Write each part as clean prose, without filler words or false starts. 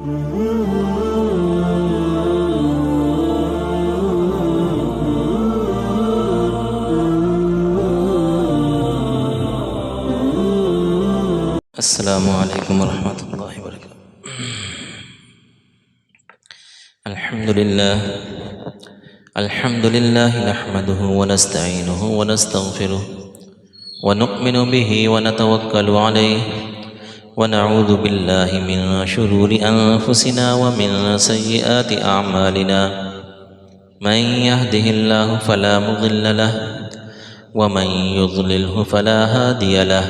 السلام علیکم ورحمۃ اللہ وبرکاتہ۔ الحمد للہ نحمده ونستعینه ونستغفره ونؤمن به ونتوکل علیہ ونعوذ باللہ من شرور انفسنا ومن سیئات اعمالنا من يهده الله فلا مضل له ومن يضلله فلا هادي له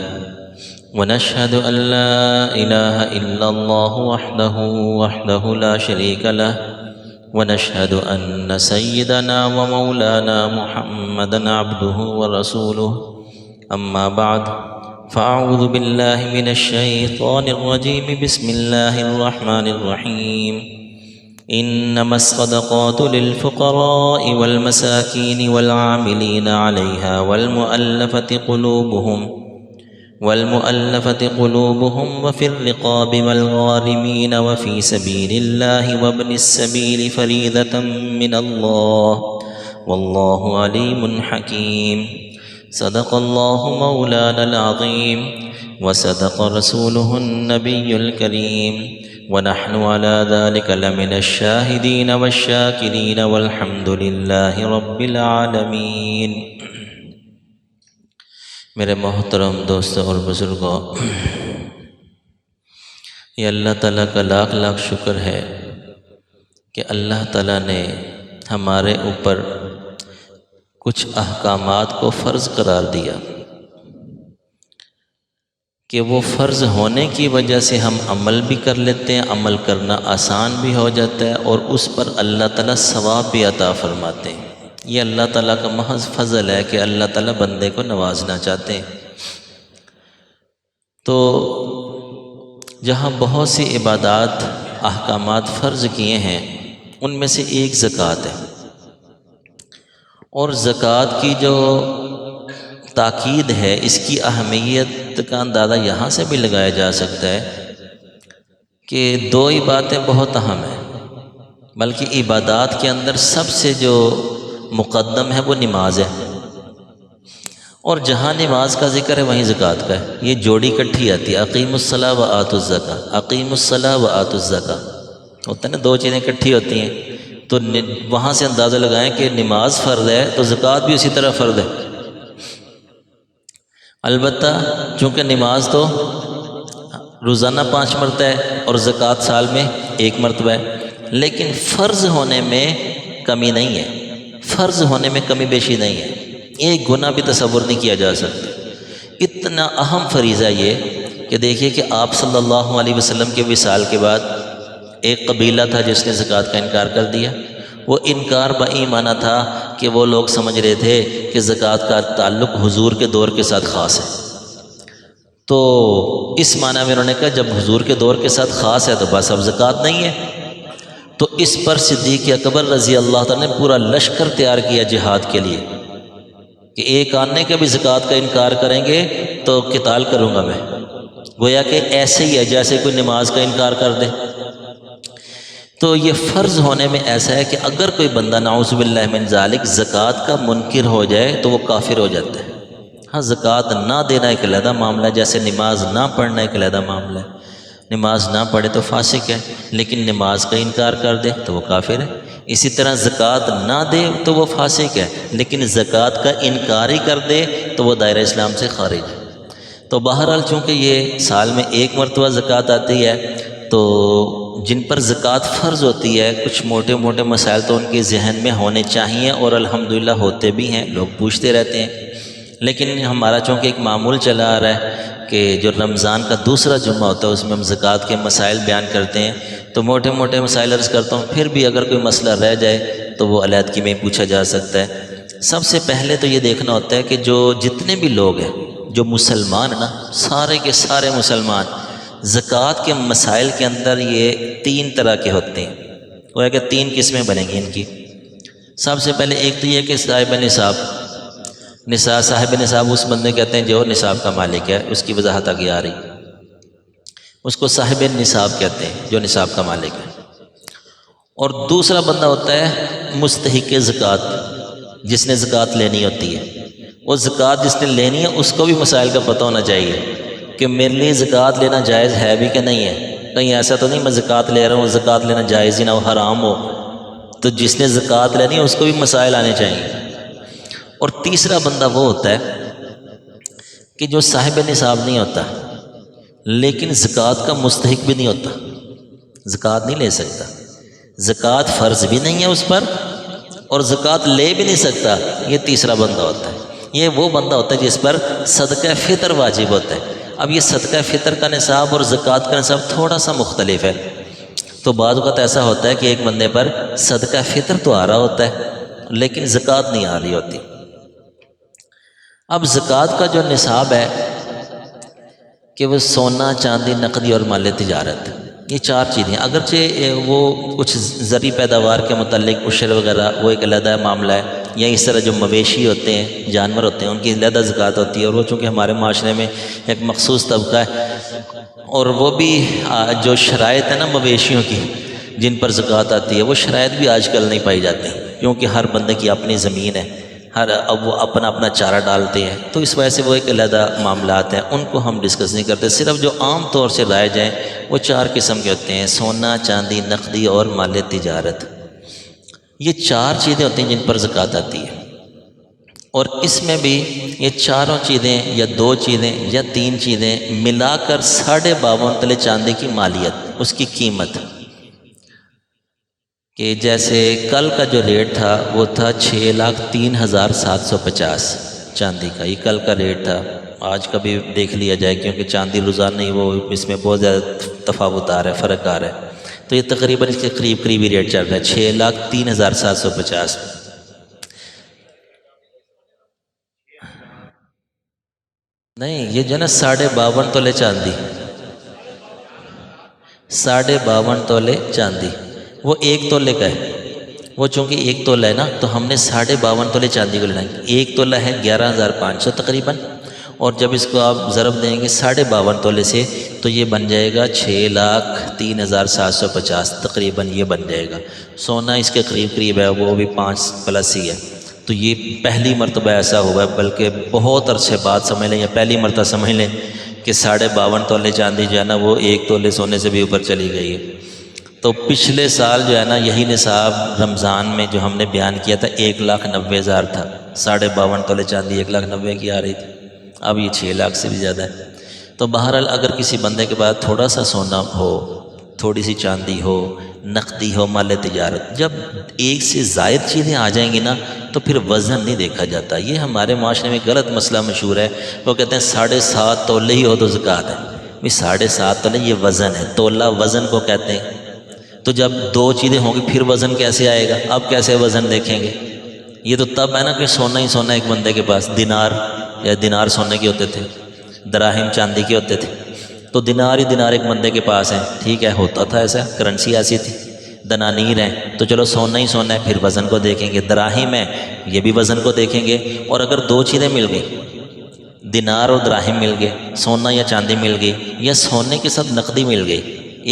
ونشهد أن لا إله إلا الله وحده لا شريك له ونشهد أن سيدنا ومولانا محمدا عبده ورسوله أما بعد فأعوذ بالله من الشيطان الرجيم بسم الله الرحمن الرحيم إنما الصدقات للفقراء والمساكين والعاملين عليها والمؤلفة قلوبهم وفي الرقاب والغارمين وفي سبيل الله وابن السبيل فريضة من الله والله عليم حكيم صدق الله مولانا العظيم وصدق رسوله النبي الكريم ونحن على ذلك لمن الشاهدين والشاكرين والحمد لله رب العالمين۔ میرے محترم دوستوں اور بزرگوں، یہ اللہ تعالیٰ کا لاکھ لاکھ شکر ہے کہ اللہ تعالیٰ نے ہمارے اوپر کچھ احکامات کو فرض قرار دیا کہ وہ فرض ہونے کی وجہ سے ہم عمل بھی کر لیتے ہیں، عمل کرنا آسان بھی ہو جاتا ہے اور اس پر اللہ تعالیٰ ثواب بھی عطا فرماتے ہیں۔ یہ اللہ تعالیٰ کا محض فضل ہے کہ اللہ تعالیٰ بندے کو نوازنا چاہتے ہیں۔ تو جہاں بہت سی عبادات احکامات فرض کیے ہیں، ان میں سے ایک زکوٰۃ ہے، اور زکوٰۃ کی جو تاکید ہے، اس کی اہمیت کا اندازہ یہاں سے بھی لگایا جا سکتا ہے کہ دو ہی باتیں بہت اہم ہیں، بلکہ عبادات کے اندر سب سے جو مقدم ہے وہ نماز ہے، اور جہاں نماز کا ذکر ہے وہیں زکوٰۃ کا ہے۔ یہ جوڑی کٹھی آتی ہے، اقیموا الصلاۃ وآتوا الزکاۃ، اقیموا الصلاۃ وآتوا الزکاۃ، ہوتا ہے نا، دو چیزیں کٹھی ہوتی ہیں، تو وہاں سے اندازہ لگائیں کہ نماز فرض ہے تو زکوٰۃ بھی اسی طرح فرض ہے۔ البتہ چونکہ نماز تو روزانہ 5 مرتبہ ہے اور زکوٰۃ سال میں 1 مرتبہ ہے، لیکن فرض ہونے میں کمی نہیں ہے، فرض ہونے میں کمی بیشی نہیں ہے، ایک گناہ بھی تصور نہیں کیا جا سکتا۔ اتنا اہم فریضہ یہ کہ دیکھیے کہ آپ صلی اللہ علیہ وسلم کے وصال کے بعد ایک قبیلہ تھا جس نے زکوٰۃ کا انکار کر دیا۔ وہ انکار بئی معنی تھا کہ وہ لوگ سمجھ رہے تھے کہ زکوٰۃ کا تعلق حضور کے دور کے ساتھ خاص ہے، تو اس معنی میں انہوں نے کہا جب حضور کے دور کے ساتھ خاص ہے تو بس اب زکوٰۃ نہیں ہے۔ تو اس پر صدیق اکبر رضی اللہ تعالیٰ نے پورا لشکر تیار کیا جہاد کے لیے کہ ایک آنے کے بھی زکوٰۃ کا انکار کریں گے تو قتال کروں گا میں، گویا کہ ایسے ہی ہے جیسے کوئی نماز کا انکار کر دے۔ تو یہ فرض ہونے میں ایسا ہے کہ اگر کوئی بندہ نعوذ باللہ من ذالک زکوٰۃ کا منکر ہو جائے تو وہ کافر ہو جاتا ہے۔ ہاں، زکوٰۃ نہ دینا ایک علیحدہ معاملہ ہے، جیسے نماز نہ پڑھنا ایک علیحدہ معاملہ ہے، نماز نہ پڑھے تو فاسق ہے، لیکن نماز کا انکار کر دے تو وہ کافر ہے۔ اسی طرح زکوٰۃ نہ دے تو وہ فاسق ہے، لیکن زکوٰۃ کا انکار ہی کر دے تو وہ دائرہ اسلام سے خارج ہے۔ تو بہرحال چونکہ یہ سال میں 1 مرتبہ زکوٰۃ آتی ہے، تو جن پر زکوٰۃ فرض ہوتی ہے کچھ موٹے موٹے مسائل تو ان کے ذہن میں ہونے چاہیے، اور الحمدللہ ہوتے بھی ہیں، لوگ پوچھتے رہتے ہیں۔ لیکن ہمارا چونکہ ایک معمول چلا آ رہا ہے کہ جو رمضان کا دوسرا جمعہ ہوتا ہے اس میں ہم زکوٰۃ کے مسائل بیان کرتے ہیں، تو موٹے موٹے مسائل عرض کرتا ہوں، پھر بھی اگر کوئی مسئلہ رہ جائے تو وہ علیحدگی میں پوچھا جا سکتا ہے۔ سب سے پہلے تو یہ دیکھنا ہوتا ہے کہ جو جتنے بھی لوگ ہیں جو مسلمان ہیں نا، سارے کے سارے مسلمان زکوٰۃ کے مسائل کے اندر یہ 3 طرح کے ہوتے ہیں، وہ ہے کہ 3 قسمیں بنیں گی ان کی۔ سب سے پہلے ایک تو یہ کہ صاحب نصاب اس بندے کہتے ہیں جو نصاب کا مالک ہے، اس کی وضاحت آگے آ رہی۔ اس کو صاحب نصاب کہتے ہیں، جو نصاب کا مالک ہے۔ اور دوسرا بندہ ہوتا ہے مستحق زکوٰۃ، جس نے زکوٰۃ لینی ہوتی ہے۔ وہ زکوٰۃ جس نے لینی ہے اس کو بھی مسائل کا پتہ ہونا چاہیے کہ میرے لیے زکوٰۃ لینا جائز ہے بھی کہ نہیں ہے۔ کہیں ایسا تو نہیں میں زکوٰۃ لے رہا ہوں، زکوٰۃ لینا جائز ہی نہ ہو، حرام ہو۔ تو جس نے زکوٰۃ لینی ہے اس کو بھی مسائل آنے چاہیے۔ اور تیسرا بندہ وہ ہوتا ہے کہ جو صاحب نصاب نہیں ہوتا لیکن زکوٰۃ کا مستحق بھی نہیں ہوتا، زکوٰۃ نہیں لے سکتا، زکوٰۃ فرض بھی نہیں ہے اس پر اور زکوٰۃ لے بھی نہیں سکتا۔ یہ تیسرا بندہ ہوتا ہے۔ یہ وہ بندہ ہوتا ہے جس پر صدقہ فطر واجب ہوتا ہے۔ اب یہ صدقہ فطر کا نصاب اور زکوٰۃ کا نصاب تھوڑا سا مختلف ہے۔ تو بعض اوقات ایسا ہوتا ہے کہ ایک بندے پر صدقہ فطر تو آ رہا ہوتا ہے لیکن زکوٰۃ نہیں آ رہی ہوتی۔ اب زکوٰۃ کا جو نصاب ہے کہ وہ سونا، چاندی، نقدی اور مال تجارت، یہ چار چیزیں، اگرچہ وہ کچھ زرعی پیداوار کے متعلق عشر وغیرہ وہ ایک علیحدہ معاملہ ہے، یا اس طرح جو مویشی ہوتے ہیں، جانور ہوتے ہیں، ان کی علیحدہ زکوٰۃ ہوتی ہے، اور وہ چونکہ ہمارے معاشرے میں ایک مخصوص طبقہ ہے، اور وہ بھی جو شرائط ہے نا مویشیوں کی جن پر زکوٰۃ آتی ہے، وہ شرائط بھی آج کل نہیں پائی جاتی، کیونکہ ہر بندے کی اپنی زمین ہے، اب وہ اپنا اپنا چارہ ڈالتے ہیں، تو اس وجہ سے وہ ایک علیحدہ معاملات ہیں، ان کو ہم ڈسکس نہیں کرتے۔ صرف جو عام طور سے رائج ہیں وہ چار قسم کے ہوتے ہیں: سونا، چاندی، نقدی اور مال تجارت۔ یہ چار چیزیں ہوتی ہیں جن پر زکوٰۃ آتی ہے، اور اس میں بھی یہ چاروں چیزیں یا دو چیزیں یا تین چیزیں ملا کر 52.5 تلے چاندی کی مالیت، اس کی قیمت، کہ جیسے کل کا جو ریٹ تھا وہ تھا 6,03,750 چاندی کا، یہ کل کا ریٹ تھا۔ آج کا بھی دیکھ لیا جائے کیونکہ چاندی روزانہ نہیں، وہ اس میں بہت زیادہ تفاوت آ رہا ہے، فرق آ رہا ہے، تو یہ تقریباً اس کے قریب ہی ریٹ چل رہا ہے 6,03,750۔ نہیں، یہ جو ہے نا 52.5 تولے چاندی، 52.5 تولے چاندی، وہ 1 تولے کا ہے، وہ چونکہ 1 تولہ ہے نا تو ہم نے 52.5 تولے چاندی کو لینا ہے۔ 1 تولہ ہے 11,500 تقریباً، اور جب اس کو آپ ضرب دیں گے 52.5 تولے سے تو یہ بن جائے گا 6,03,750 تقریباً، یہ بن جائے گا۔ سونا اس کے قریب ہے، وہ بھی 5 پلس ہی ہے، تو یہ پہلی مرتبہ ایسا ہوا ہے، بلکہ بہت عرصے بعد سمجھ لیں یا پہلی مرتبہ سمجھ لیں کہ 52.5 تولے چاندی جو ہے نا وہ 1 تولے سونے سے بھی اوپر چلی گئی ہے۔ تو پچھلے سال جو ہے نا یہی نصاب رمضان میں جو ہم نے بیان کیا تھا 1,90,000 تھا، 52.5 تولے چاندی 1,90,000 کی آ رہی تھی، اب یہ 6 لاکھ سے بھی زیادہ ہے۔ تو بہرحال اگر کسی بندے کے پاس تھوڑا سا سونا ہو، تھوڑی سی چاندی ہو، نقدی ہو، مال تجارت، جب ایک سے زائد چیزیں آ جائیں گی نا تو پھر وزن نہیں دیکھا جاتا۔ یہ ہمارے معاشرے میں غلط مسئلہ مشہور ہے، وہ کہتے ہیں 7.5 تولے ہی ہو تو زکوٰۃ ہے۔ 7.5 تولے یہ وزن ہے، تولہ وزن کو کہتے ہیں۔ تو جب 2 چیزیں ہوں گی پھر وزن کیسے آئے گا؟ اب کیسے وزن دیکھیں گے؟ یہ تو تب ہے نا کہ سونا ہی سونا ایک بندے کے پاس، دینار سونے کے ہوتے تھے، دراہم چاندی کے ہوتے تھے، تو دینار ایک بندے کے پاس ہیں، ٹھیک ہے، ہوتا تھا ایسا، کرنسی ایسی تھی۔ دنانیر ہیں تو چلو سونا ہی سونا ہے، پھر وزن کو دیکھیں گے۔ دراہم ہے، یہ بھی وزن کو دیکھیں گے۔ اور اگر 2 چیزیں مل گئی، دینار اور دراہم مل گئے، سونا یا چاندی مل گئی، یا سونے کے ساتھ نقدی مل گئی،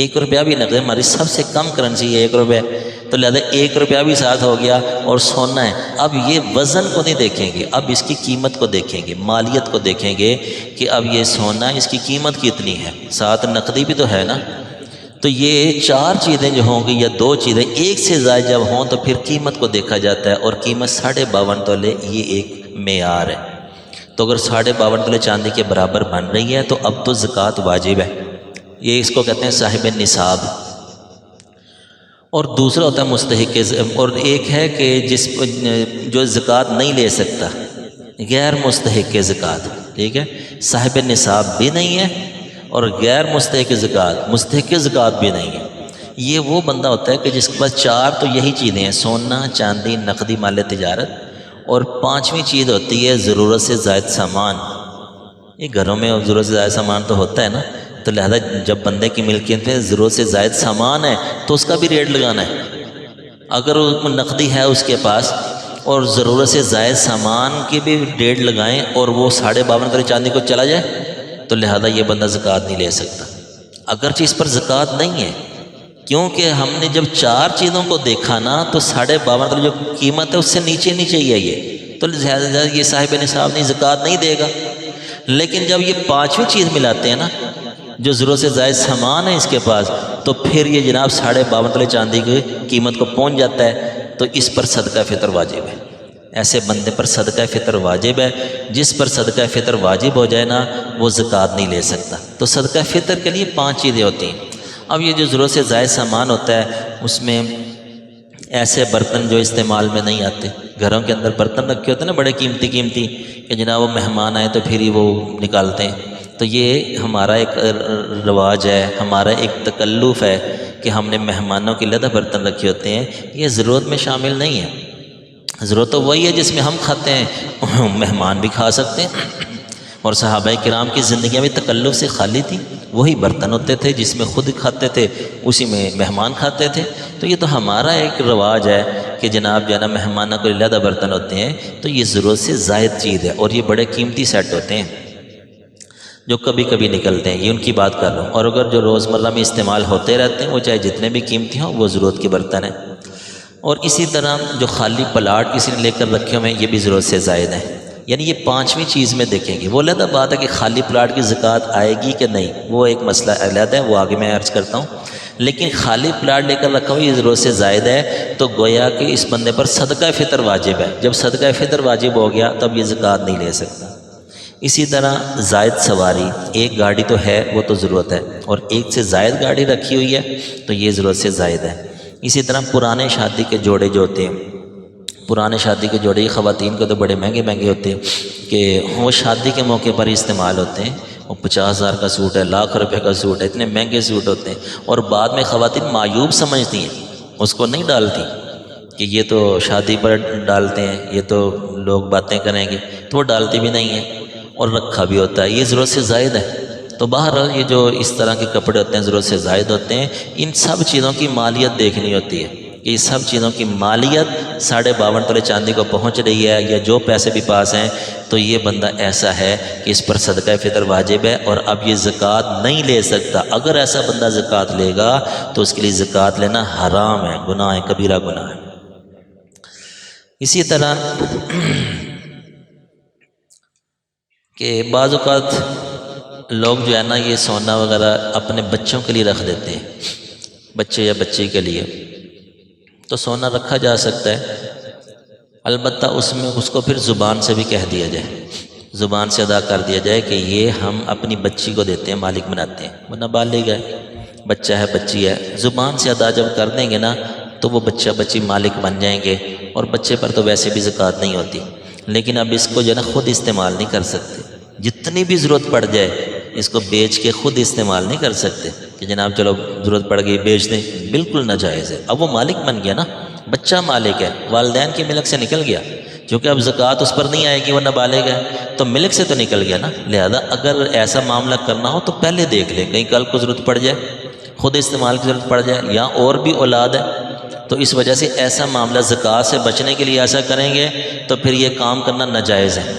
1 روپیہ بھی نقد، ہماری سب سے کم کرنسی ہے 1 روپیہ، تو لہذا 1 روپیہ بھی ساتھ ہو گیا اور سونا ہے۔ اب یہ وزن کو نہیں دیکھیں گے، اب اس کی قیمت کو دیکھیں گے، مالیت کو دیکھیں گے کہ اب یہ سونا اس کی قیمت کتنی ہے، ساتھ نقدی بھی تو ہے نا۔ تو یہ 4 چیزیں جو ہوں گی یا 2 چیزیں، ایک سے زائد جب ہوں تو پھر قیمت کو دیکھا جاتا ہے، اور قیمت 52.5 تولے یہ ایک معیار ہے۔ تو اگر 52.5 تولے چاندی کے برابر بن رہی ہے تو اب تو زکوٰۃ واجب ہے، یہ اس کو کہتے ہیں صاحب نصاب۔ اور دوسرا ہوتا ہے مستحق، اور ایک ہے کہ جو زکوٰۃ نہیں لے سکتا، غیر مستحق زکوٰۃ، ٹھیک ہے، صاحب نصاب بھی نہیں ہے اور غیر مستحق زکوٰۃ، مستحق زکوٰۃ بھی نہیں ہے۔ یہ وہ بندہ ہوتا ہے کہ جس کے پاس 4 تو یہی چیزیں ہیں، سونا، چاندی، نقدی، مال تجارت، اور 5ویں چیز ہوتی ہے ضرورت سے زائد سامان۔ یہ گھروں میں ضرورت سے زائد سامان تو ہوتا ہے نا، تو لہذا جب بندے کی ملکیت میں ضرورت سے زائد سامان ہے تو اس کا بھی ریٹ لگانا ہے۔ اگر نقدی ہے اس کے پاس اور ضرورت سے زائد سامان کی بھی ریٹ لگائیں اور وہ 52.5 تولے چاندی کو چلا جائے تو لہذا یہ بندہ زکوٰۃ نہیں لے سکتا۔ اگرچہ اس پر زکوٰۃ نہیں ہے، کیونکہ ہم نے جب 4 چیزوں کو دیکھا نا تو 52.5 جو قیمت ہے اس سے نیچے نہیں چاہیے یہ، تو زیادہ سے زیادہ یہ صاحب نصاب نہیں، زکوٰۃ نہیں دے گا۔ لیکن جب یہ 5ویں چیز ملاتے ہیں نا، جو ضرورت سے زائد سامان ہے اس کے پاس، تو پھر یہ جناب 52.5 تولے چاندی کی قیمت کو پہنچ جاتا ہے، تو اس پر صدقہ فطر واجب ہے۔ ایسے بندے پر صدقہ فطر واجب ہے، جس پر صدقہ فطر واجب ہو جائے نا وہ زکوٰۃ نہیں لے سکتا۔ تو صدقہ فطر کے لیے 5 چیزیں ہوتی ہیں۔ اب یہ جو ضرورت سے زائد سامان ہوتا ہے اس میں ایسے برتن جو استعمال میں نہیں آتے، گھروں کے اندر برتن رکھے ہوتے ہیں نا بڑے قیمتی کہ جناب وہ مہمان آئے تو پھر ہی وہ نکالتے ہیں، تو یہ ہمارا ایک رواج ہے، ہمارا ایک تکلف ہے کہ ہم نے مہمانوں کے علیحدہ برتن رکھے ہوتے ہیں، یہ ضرورت میں شامل نہیں ہے۔ ضرورت تو وہی ہے جس میں ہم کھاتے ہیں، مہمان بھی کھا سکتے ہیں، اور صحابہ کرام کی زندگیاں بھی تکلف سے خالی تھی، وہی برتن ہوتے تھے جس میں خود کھاتے تھے، اسی میں مہمان کھاتے تھے۔ تو یہ تو ہمارا ایک رواج ہے کہ جناب جو ہے نا مہمانوں کو علیحدہ برتن ہوتے ہیں، تو یہ ضرورت سے زائد چیز ہے، اور یہ بڑے قیمتی سیٹ ہوتے ہیں جو کبھی کبھی نکلتے ہیں، یہ ان کی بات کر رہا ہوں۔ اور اگر جو روزمرہ میں استعمال ہوتے رہتے ہیں وہ چاہے جتنے بھی قیمتی ہوں وہ ضرورت کے برتن ہیں۔ اور اسی طرح جو خالی پلاٹ کسی نے لے کر رکھے ہوئے ہیں یہ بھی ضرورت سے زائد ہیں، یعنی یہ 5ویں چیز میں دیکھیں گے۔ وہ علیحدہ بات ہے کہ خالی پلاٹ کی زکوٰۃ آئے گی کہ نہیں، وہ ایک مسئلہ علیحدہ ہے، وہ آگے میں عرض کرتا ہوں۔ لیکن خالی پلاٹ لے کر رکھا ہوا یہ ضرورت سے زائد ہے، تو گویا کہ اس بندے پر صدقہ فطر واجب ہے۔ جب صدقہ فطر واجب ہو گیا تب یہ زکوٰۃ نہیں لے سکتا۔ اسی طرح زائد سواری، ایک گاڑی تو ہے وہ تو ضرورت ہے، اور ایک سے زائد گاڑی رکھی ہوئی ہے تو یہ ضرورت سے زائد ہے۔ اسی طرح پرانے شادی کے جوڑے جو ہوتے ہیں، پرانے شادی کے جوڑے خواتین کو تو بڑے مہنگے مہنگے ہوتے ہیں کہ وہ شادی کے موقع پر ہی استعمال ہوتے ہیں، وہ 50,000 کا سوٹ ہے، لاکھ روپے کا سوٹ ہے، اتنے مہنگے سوٹ ہوتے ہیں، اور بعد میں خواتین معیوب سمجھتی ہیں، اس کو نہیں ڈالتی کہ یہ تو شادی پر ڈالتے ہیں، یہ تو لوگ باتیں کریں گے، تو وہ ڈالتی بھی نہیں ہے، اور رکھا بھی ہوتا ہے، یہ ضرورت سے زائد ہے۔ تو بہرحال یہ جو اس طرح کے کپڑے ہوتے ہیں ضرورت سے زائد ہوتے ہیں، ان سب چیزوں کی مالیت دیکھنی ہوتی ہے کہ یہ سب چیزوں کی مالیت 52.5 تولے چاندی کو پہنچ رہی ہے، یا جو پیسے بھی پاس ہیں، تو یہ بندہ ایسا ہے کہ اس پر صدقہ فطر واجب ہے، اور اب یہ زکوٰۃ نہیں لے سکتا۔ اگر ایسا بندہ زکوٰۃ لے گا تو اس کے لیے زکوٰۃ لینا حرام ہے، گناہ ہے، کبیرہ گناہ ہے۔ اسی طرح کہ بعض اوقات لوگ جو ہے نا یہ سونا وغیرہ اپنے بچوں کے لیے رکھ دیتے ہیں، بچے یا بچی کے لیے، تو سونا رکھا جا سکتا ہے، البتہ اس میں اس کو پھر زبان سے بھی کہہ دیا جائے، زبان سے ادا کر دیا جائے کہ یہ ہم اپنی بچی کو دیتے ہیں، مالک بناتے ہیں، وہ نابالغ ہے، بچہ ہے بچی ہے، زبان سے ادا جب کر دیں گے نا تو وہ بچہ بچی مالک بن جائیں گے، اور بچے پر تو ویسے بھی زکوٰۃ نہیں ہوتی۔ لیکن اب اس کو جو ہے نا خود استعمال نہیں کر سکتے، جتنی بھی ضرورت پڑ جائے اس کو بیچ کے خود استعمال نہیں کر سکتے کہ جناب چلو ضرورت پڑ گئی بیچ دیں، بالکل ناجائز ہے۔ اب وہ مالک بن گیا نا، بچہ مالک ہے، والدین کی ملک سے نکل گیا، کیونکہ اب زکوٰۃ اس پر نہیں آئے گی، وہ نابالغ ہے، تو ملک سے تو نکل گیا نا۔ لہذا اگر ایسا معاملہ کرنا ہو تو پہلے دیکھ لیں، کہیں کل کو ضرورت پڑ جائے، خود استعمال کی ضرورت پڑ جائے، یا اور بھی اولاد ہے، تو اس وجہ سے ایسا معاملہ زکوٰۃ سے بچنے کے لیے ایسا کریں گے تو پھر یہ کام کرنا ناجائز ہے۔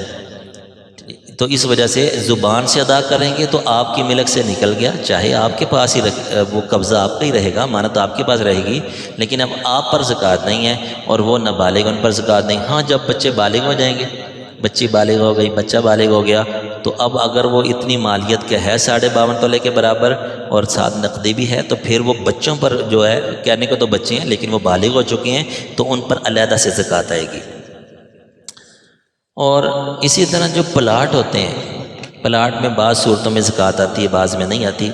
تو اس وجہ سے زبان سے ادا کریں گے تو آپ کی ملک سے نکل گیا، چاہے آپ کے پاس ہی وہ قبضہ آپ کا ہی رہے گا، امانت آپ کے پاس رہے گی، لیکن اب آپ پر زکوٰۃ نہیں ہے، اور وہ نابالغ ان پر زکوٰۃ نہیں۔ ہاں جب بچے بالغ ہو جائیں گے، بچی بالغ ہو گئی، بچہ بالغ ہو گیا، تو اب اگر وہ اتنی مالیت کے ہے 52.5 تولے کے برابر اور ساتھ نقدی بھی ہے، تو پھر وہ بچوں پر جو ہے، کہنے کو تو بچے ہیں لیکن وہ بالغ ہو چکے ہیں، تو ان پر علیحدہ سے زکوٰۃ آئے گی۔ اور اسی طرح جو پلاٹ ہوتے ہیں، پلاٹ میں بعض صورتوں میں زکوٰۃ آتی ہے، بعض میں نہیں آتی۔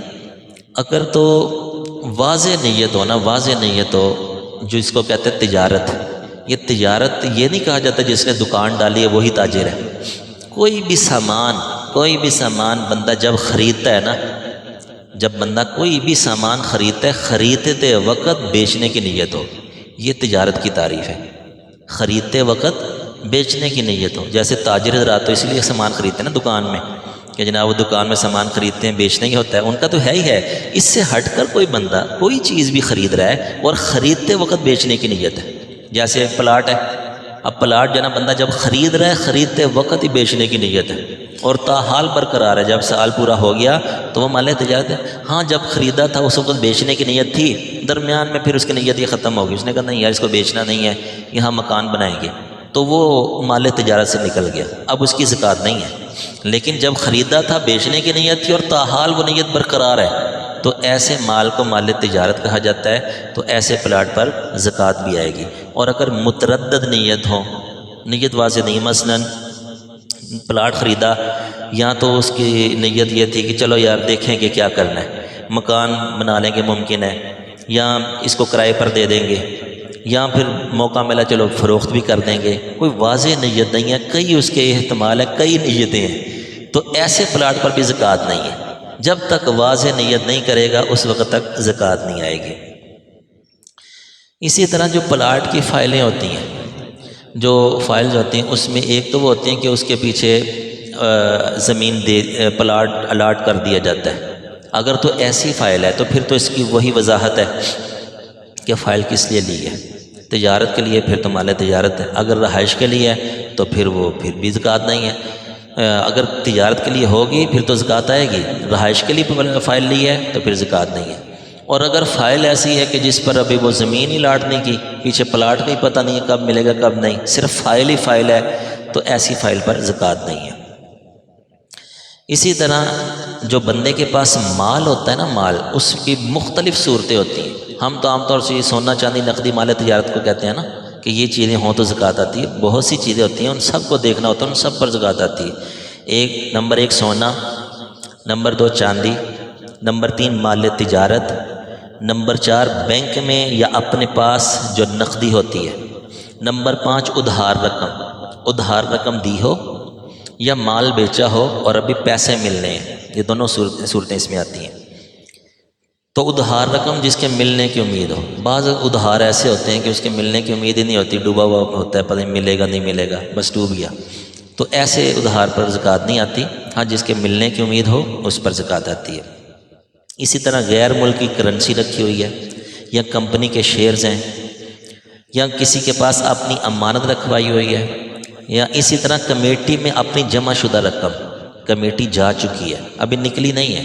اگر تو واضح نیت ہو نا، واضح نیت ہو، جو اس کو کہتے ہیں تجارت، یہ تجارت یہ نہیں کہا جاتا جس نے دکان ڈالی ہے وہی تاجر ہے۔ کوئی بھی سامان بندہ جب خریدتا ہے نا، جب بندہ کوئی بھی سامان خریدتا ہے، خریدتے وقت بیچنے کی نیت ہو، یہ تجارت کی تعریف ہے۔ خریدتے وقت بیچنے کی نیت ہو، جیسے تاجر حضرات تو اس لیے سامان خریدتے ہیں نا دکان میں، کہ جناب وہ دکان میں سامان خریدتے ہیں، بیچنا ہی ہوتا ہے، ان کا تو ہے ہی ہے۔ اس سے ہٹ کر کوئی بندہ کوئی چیز بھی خرید رہا ہے اور خریدتے وقت بیچنے کی نیت ہے، جیسے پلاٹ ہے، اب پلاٹ جو ہے نا بندہ جب خرید رہا ہے خریدتے وقت ہی بیچنے کی نیت ہے، اور تاحال برقرار ہے، جب سال پورا ہو گیا تو وہ مال تجارت ہے۔ ہاں جب خریدا تھا اس وقت بیچنے کی نیت تھی، درمیان میں پھر اس کی نیت یہ ختم ہو گئی، اس نے کہا نہیں یار اس کو بیچنا نہیں ہے، یہاں مکان بنائیں گے، تو وہ مال تجارت سے نکل گیا، اب اس کی زکوٰۃ نہیں ہے۔ لیکن جب خریدا تھا بیچنے کی نیت تھی اور تاحال وہ نیت برقرار ہے، تو ایسے مال کو مال تجارت کہا جاتا ہے، تو ایسے پلاٹ پر زکوٰۃ بھی آئے گی۔ اور اگر متردد نیت ہو، نیت واضح نہیں، مثلاً پلاٹ خریدا، یا تو اس کی نیت یہ تھی کہ چلو یار دیکھیں گے کیا کرنا ہے، مکان بنا لیں گے ممکن ہے، یا اس کو کرائے پر دے دیں گے، یا پھر موقع ملا چلو فروخت بھی کر دیں گے، کوئی واضح نیت نہیں ہے، کئی اس کے احتمال ہے، کئی نیتیں ہیں، تو ایسے پلاٹ پر بھی زکوٰۃ نہیں ہے۔ جب تک واضح نیت نہیں کرے گا اس وقت تک زکوٰۃ نہیں آئے گی۔ اسی طرح جو پلاٹ کی فائلیں ہوتی ہیں، جو فائلز ہوتی ہیں اس میں ایک تو وہ ہوتی ہیں کہ اس کے پیچھے زمین پلاٹ الاٹ کر دیا جاتا ہے، اگر تو ایسی فائل ہے تو پھر تو اس کی وہی وضاحت ہے کہ فائل کس لیے لی ہے، تجارت کے لیے پھر تو مال تجارت ہے، اگر رہائش کے لیے ہے تو پھر وہ پھر بھی زکوٰۃ نہیں ہے، اگر تجارت کے لیے ہوگی پھر تو زکوٰۃ آئے گی، رہائش کے لیے فائل لی ہے تو پھر زکوٰۃ نہیں ہے۔ اور اگر فائل ایسی ہے کہ جس پر ابھی وہ زمین ہی لاٹ نہیں کی، پیچھے پلاٹ کا ہی پتہ نہیں ہے کب ملے گا کب نہیں، صرف فائل ہی فائل ہے، تو ایسی فائل پر زکوٰۃ نہیں ہے۔ اسی طرح جو بندے کے پاس مال ہوتا ہے نا، مال، اس کی مختلف صورتیں ہوتی ہیں۔ ہم تو عام طور سے یہ سونا چاندی نقدی مال تجارت کو کہتے ہیں نا، کہ یہ چیزیں ہوں تو زکوٰۃ آتی ہے، بہت سی چیزیں ہوتی ہیں، ان سب کو دیکھنا ہوتا ہے، ان سب پر زکوٰۃ آتی ہے۔ نمبر 1 سونا، نمبر 2 چاندی، نمبر 3 مال تجارت، نمبر 4 بینک میں یا اپنے پاس جو نقدی ہوتی ہے، نمبر 5 ادھار رقم دی ہو یا مال بیچا ہو اور ابھی پیسے ملنے ہیں، یہ دونوں صورتیں اس میں آتی ہیں۔ تو ادھار رقم جس کے ملنے کی امید ہو، بعض ادھار ایسے ہوتے ہیں کہ اس کے ملنے کی امید ہی نہیں ہوتی، ڈوبا ہوا ہوتا ہے، پتہ نہیں ملے گا نہیں ملے گا، بس ڈوب گیا، تو ایسے ادھار پر زکوٰۃ نہیں آتی۔ ہاں جس کے ملنے کی امید ہو اس پر زکوٰۃ آتی ہے۔ اسی طرح غیر ملکی کرنسی رکھی ہوئی ہے، یا کمپنی کے شیئرز ہیں، یا کسی کے پاس اپنی امانت رکھوائی ہوئی ہے، یا اسی طرح کمیٹی میں اپنی جمع شدہ رقم، کمیٹی جا چکی ہے ابھی نکلی نہیں ہے،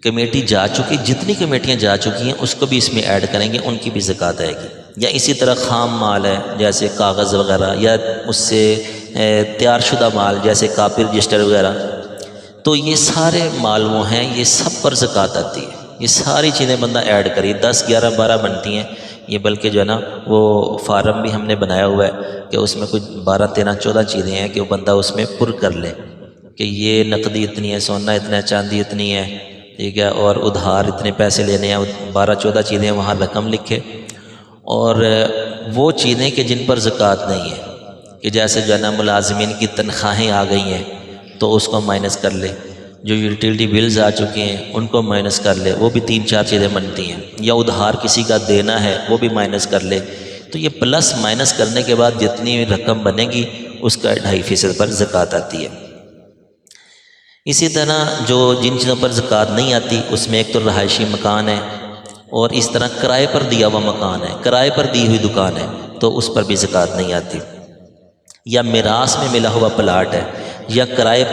کمیٹی جا چکی، جتنی کمیٹیاں جا چکی ہیں اس کو بھی اس میں ایڈ کریں گے، ان کی بھی زکوٰۃ آئے گی۔ یا اسی طرح خام مال ہے جیسے کاغذ وغیرہ، یا اس سے تیار شدہ مال جیسے کاپی رجسٹر وغیرہ، تو یہ سارے مال وہ ہیں، یہ سب پر زکوٰۃ آتی ہے۔ یہ ساری چیزیں بندہ ایڈ کری، 10 11 12 بنتی ہیں یہ، بلکہ جو ہے نا وہ فارم بھی ہم نے بنایا ہوا ہے کہ اس میں کچھ 12 13 14 چیزیں ہیں کہ وہ بندہ اس میں پر کر لے کہ یہ نقدی اتنی ہے، سونا اتنا ہے، چاندی اتنی ہے، ٹھیک ہے، اور ادھار اتنے پیسے لینے ہیں، 12 14 چیزیں وہاں رقم لکھے، اور وہ چیزیں کہ جن پر زکوٰۃ نہیں ہے، کہ جیسے جو ہے نا ملازمین کی تنخواہیں آ گئی ہیں تو اس کو مائنس کر لے، جو یوٹیلٹی بلز آ چکے ہیں ان کو مائنس کر لے، وہ بھی 3 4 چیزیں بنتی ہیں، یا ادھار کسی کا دینا ہے وہ بھی مائنس کر لے، تو یہ پلس مائنس کرنے کے بعد جتنی رقم بنے گی اس کا 2.5% پر زکوٰۃ آتی ہے۔ اسی طرح جو جن چیزوں پر زکوٰۃ نہیں آتی اس میں ایک تو رہائشی مکان ہے، اور اس طرح کرائے پر دیا ہوا مکان ہے، کرائے پر دی ہوئی دکان ہے تو اس پر بھی زکوٰۃ نہیں آتی، یا میراث میں ملا ہوا پلاٹ ہے، یا کرائے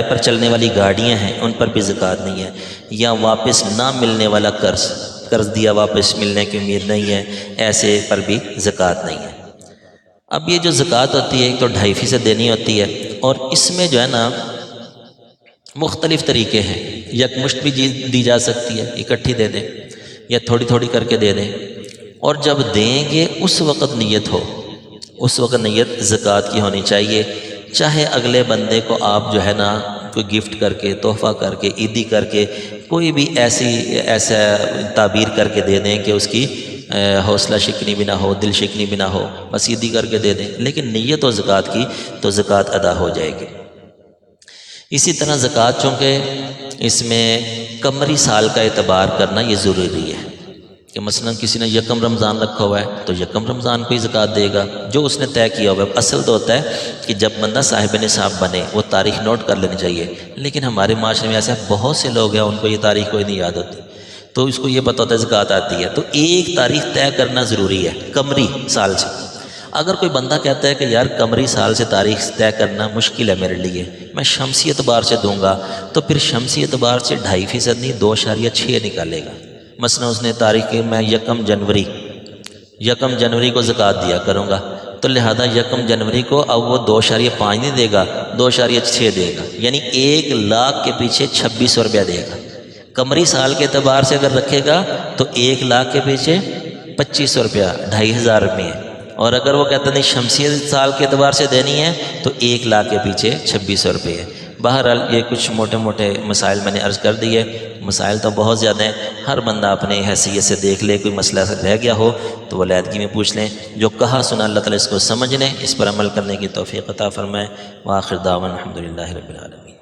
پر چلنے والی گاڑیاں ہیں ان پر بھی زکوٰۃ نہیں ہے، یا واپس نہ ملنے والا قرض دیا واپس ملنے کی امید نہیں ہے، ایسے پر بھی زکوٰۃ نہیں ہے۔ اب یہ جو زکوٰۃ ہوتی ہے ایک تو 2.5% دینی ہوتی ہے، اور اس میں جو ہے نا مختلف طریقے ہیں، یکمشت بھی دی جا سکتی ہے، اکٹھی دے دیں، یا تھوڑی تھوڑی کر کے دے دیں، اور جب دیں گے اس وقت نیت ہو، اس وقت نیت زکوٰۃ کی ہونی چاہیے، چاہے اگلے بندے کو آپ جو ہے نا کوئی گفٹ کر کے، تحفہ کر کے، عیدی کر کے، کوئی بھی ایسا تعبیر کر کے دے دیں کہ اس کی حوصلہ شکنی بھی نہ ہو، دل شکنی بھی نہ ہو، بس عیدی کر کے دے دیں، لیکن نیت و زکوٰۃ کی تو زکوٰۃ ادا ہو جائے گی۔ اسی طرح زکوٰۃ چونکہ اس میں قمری سال کا اعتبار کرنا یہ ضروری ہے، کہ مثلا کسی نے 1 رمضان رکھا ہوا ہے تو 1 رمضان کو ہی زکوٰۃ دے گا، جو اس نے طے کیا ہوا ہے۔ اصل تو ہوتا ہے کہ جب بندہ صاحب نصاب بنے وہ تاریخ نوٹ کر لینی چاہیے، لیکن ہمارے معاشرے میں ایسے بہت سے لوگ ہیں ان کو یہ تاریخ کوئی نہیں یاد ہوتی، تو اس کو یہ پتہ ہوتا ہے زکوٰۃ آتی ہے، تو ایک تاریخ طے کرنا ضروری ہے قمری سال سے۔ اگر کوئی بندہ کہتا ہے کہ یار قمری سال سے تاریخ طے کرنا مشکل ہے میرے لیے، میں شمسی اعتبار سے دوں گا، تو پھر شمسی اعتبار سے 2.5% نہیں 2.6 نکالے گا۔ مثلا اس نے تاریخ میں 1 جنوری کو زکوٰۃ دیا کروں گا، تو لہذا 1 جنوری کو اب وہ 2.5 نہیں دے گا، 2.6 دے گا، یعنی 1 لاکھ کے پیچھے 2600 روپیہ دے گا۔ قمری سال کے اعتبار سے اگر رکھے گا تو 1 لاکھ کے پیچھے 2500 روپیہ، 2500 روپئے۔ اور اگر وہ کہتا نہیں شمسی سال کے اعتبار سے دینی ہے تو 1 لاکھ کے پیچھے 2600 روپئے۔ بہرحال یہ کچھ موٹے موٹے مسائل میں نے عرض کر دیے، مسائل تو بہت زیادہ ہیں، ہر بندہ اپنے حیثیت سے دیکھ لے، کوئی مسئلہ رہ گیا ہو تو وہ علیحدگی میں پوچھ لیں، جو کہا سنا اللہ تعالیٰ اس کو سمجھنے، اس پر عمل کرنے کی توفیق عطا فرمائے۔ وآخر دعوانا الحمدللہ رب العالمین۔